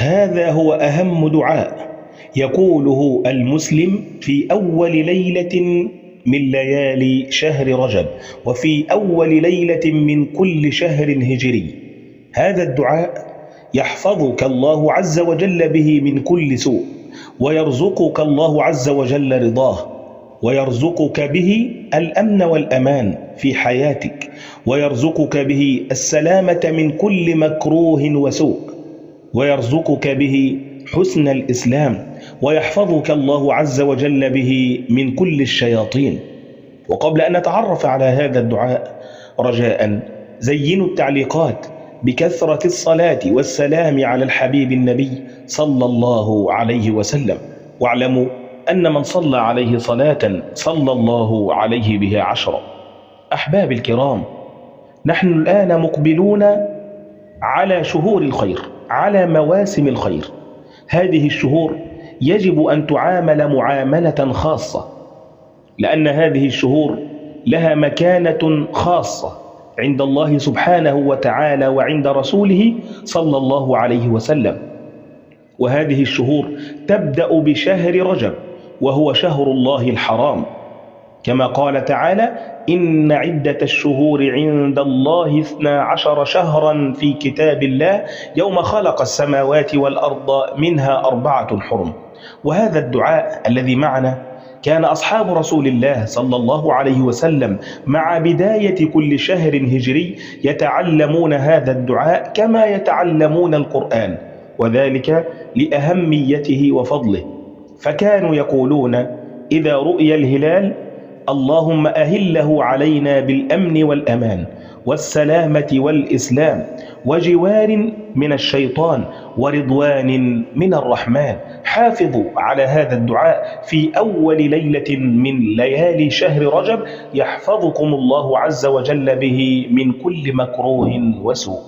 هذا هو أهم دعاء يقوله المسلم في أول ليلة من ليالي شهر رجب، وفي أول ليلة من كل شهر هجري. هذا الدعاء يحفظك الله عز وجل به من كل سوء، ويرزقك الله عز وجل رضاه، ويرزقك به الأمن والأمان في حياتك، ويرزقك به السلامة من كل مكروه وسوء، ويرزقك به حسن الإسلام، ويحفظك الله عز وجل به من كل الشياطين. وقبل أن نتعرف على هذا الدعاء رجاء زينوا التعليقات بكثرة الصلاة والسلام على الحبيب النبي صلى الله عليه وسلم، واعلموا أن من صلى عليه صلاة صلى الله عليه بها 10. أحباب الكرام، نحن الآن مقبلون على شهور الخير، على مواسم الخير. هذه الشهور يجب أن تعامل معاملة خاصة، لأن هذه الشهور لها مكانة خاصة عند الله سبحانه وتعالى وعند رسوله صلى الله عليه وسلم. وهذه الشهور تبدأ بشهر رجب، وهو شهر الله الحرام، كما قال تعالى: إن عدة الشهور عند الله 12 شهرا في كتاب الله يوم خلق السماوات والأرض منها 4 حرم. وهذا الدعاء الذي معنا كان أصحاب رسول الله صلى الله عليه وسلم مع بداية كل شهر هجري يتعلمون هذا الدعاء كما يتعلمون القرآن، وذلك لأهميته وفضله. فكانوا يقولون إذا رؤي الهلال: اللهم أهله علينا بالأمن والأمان والسلامة والإسلام وجوار من الشيطان ورضوان من الرحمن. حافظوا على هذا الدعاء في أول ليلة من ليالي شهر رجب، يحفظكم الله عز وجل به من كل مكروه وسوء.